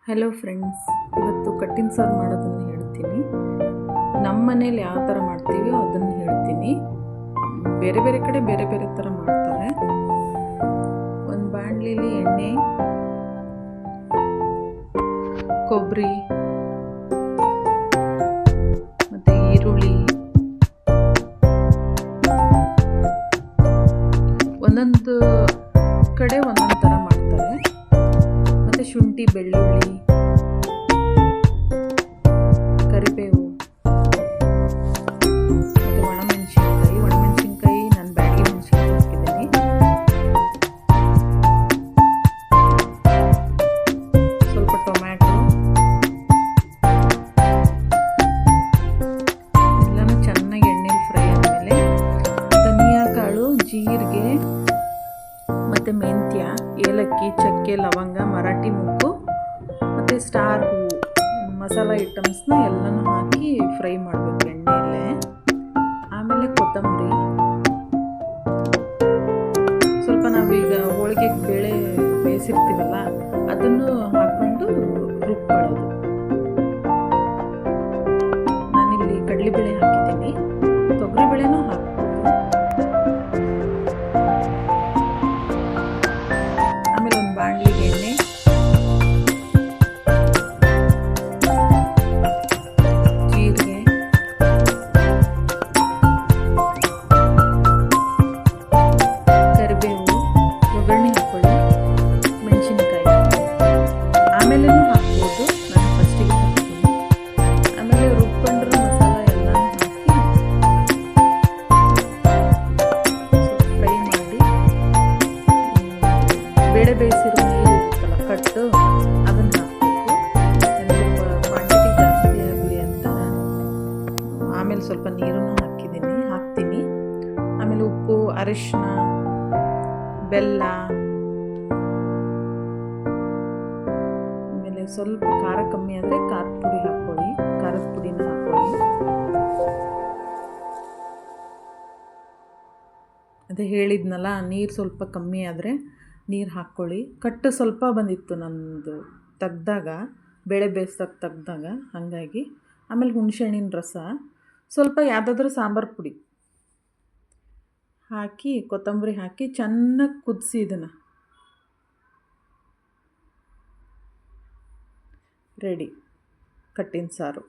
Hello friends, ಇವತ್ತು ಕಟ್ಟಿನ ಸಾರು ಮಾಡೋದನ್ನು ಹೇಳ್ತೀನಿ. ನಮ್ಮ ಮನೇಲಿ ಯಾವ ಥರ ಮಾಡ್ತೀವೋ ಅದನ್ನು ಹೇಳ್ತೀನಿ. ಬೇರೆ ಬೇರೆ ಕಡೆ ಬೇರೆ ಬೇರೆ ಥರ ಮಾಡ್ತಾರೆ. ಒಂದು ಬಾಣಲಿಲಿ ಎಣ್ಣೆ, ಕೊಬ್ಬರಿ ಮತ್ತು ಈರುಳ್ಳಿ, ಒಂದೊಂದು ಕಡೆ ಒಂದೊಂದು ಥರ ಮಾಡ್ತಾರೆ. ಮತ್ತು ಶುಂಠಿ, ಬೆಳ್ಳುಳ್ಳಿ, ಕರಿಬೇವು ಮತ್ತು ಒಣಮೆಣಸಿನ್ಕಾಯಿ ನಾನು ಬ್ಯಾಡಗಿ ಮೆಣಸಿನ್ಕಾಯಿ ಹಾಕಿದ್ದೀನಿ. ಸ್ವಲ್ಪ ಟೊಮ್ಯಾಟೊ, ಎಲ್ಲನೂ ಚೆನ್ನಾಗಿ ಎಣ್ಣೆಲಿ ಫ್ರೈ ಆದಮೇಲೆ ಧನಿಯಾ ಕಾಳು, ಜೀರಿಗೆ ಮತ್ತು ಮೆಂತ್ಯ, ಏಲಕ್ಕಿ, ಚಕ್ಕೆ, ಲವಂಗ, ಮರಾಠಿ ಮೊಗ್ಗು ಮತ್ತು ಸ್ಟಾರ್ ಹೂವು, ಮಸಾಲ ಐಟಮ್ಸ್ನ ಎಲ್ಲನೂ ಹಾಕಿ ಫ್ರೈ ಮಾಡಬೇಕು ಎಣ್ಣೆಯಲ್ಲೇ. ಆಮೇಲೆ ಕೊತ್ತಂಬರಿ, ಸ್ವಲ್ಪ ನಾವೀಗ ಹೋಳಿಗೆಗೆ ಬೇಳೆ ಬೇಯಿಸಿರ್ತೀವಲ್ಲ ಅದನ್ನು ಹಾಕ್ಕೊಂಡು ರುಬ್ಕೊಳ್ಳೋದು. ನಾನಿಲ್ಲಿ ಕಡಲೆಬೇಳೆ ಹಾಕಿದ್ದೀನಿ, ತೊಗರಿಬೇಳೆನೂ ಹಾಕ್ಬೋದು. ಆಮೇಲೆ ಒಂದು ಬಾಣಲಿಗೆ ಎಣ್ಣೆ, ಜೀರಿಗೆ, ಕರಿಬೇವು, ಒಗ್ಗರಣೆ ಹಾಕ್ಕೊಳ್ಳಿ, ಮೆಣಸಿನ್ಕಾಯಿ ಆಮೇಲೆನೂ ಹಾಕ್ಬೋದು, ನಾನು ಫಸ್ಟಿಗೆ ಹಾಕ್ತೀನಿ. ಆಮೇಲೆ ರುಬ್ಕೊಂಡಿರೋ ಮಸಾಲ ಎಲ್ಲ ಹಾಕಿ ಸ್ವಲ್ಪ ಫ್ರೈ ಮಾಡಿ, ಬೇಳೆ ಬೇಯಿಸಿರೋ ನೀರು ಇರುತ್ತಲ್ಲ ಕಟ್ಟು, ಅದನ್ನು ಹಾಕಬೇಕು. ಸ್ವಲ್ಪ ಕ್ವಾಂಟಿಟಿ ಜಾಸ್ತಿ ಆಗಲಿ ಅಂತ ಆಮೇಲೆ ಸ್ವಲ್ಪ ನೀರನ್ನು ಹಾಕ್ತೀನಿ. ಆಮೇಲೆ ಉಪ್ಪು, ಅರಿಶಿನ, ಬೆಲ್ಲ, ಆಮೇಲೆ ಸ್ವಲ್ಪ ಖಾರ ಕಮ್ಮಿ ಆದರೆ ಖಾರದ ಪುಡಿ ಹಾಕ್ಕೊಳ್ಳಿ, ಖಾರದ ಪುಡಿನ ಹಾಕ್ಕೊಳ್ಳಿ. ಅದೇ ಹೇಳಿದ್ನಲ್ಲ, ನೀರು ಸ್ವಲ್ಪ ಕಮ್ಮಿ ಆದರೆ ನೀರು ಹಾಕ್ಕೊಳ್ಳಿ. ಕಟ್ಟು ಸ್ವಲ್ಪ ಬಂದಿತ್ತು ನನ್ನದು ತೆಗ್ದಾಗ, ಬೇಳೆ ಬೇಯಿಸ್ದಾಗ ತೆಗ್ದಾಗ, ಹಾಗಾಗಿ. ಆಮೇಲೆ ಹುಣಸೆಹಣ್ಣಿನ ರಸ, ಸ್ವಲ್ಪ ಯಾವುದಾದ್ರೂ ಸಾಂಬಾರು ಪುಡಿ ಹಾಕಿ, ಕೊತ್ತಂಬರಿ ಹಾಕಿ ಚೆನ್ನಾಗಿ ಕುದಿಸಿ ಇದನ್ನು ರೆಡಿ ಕಟ್ಟಿನ ಸಾರು.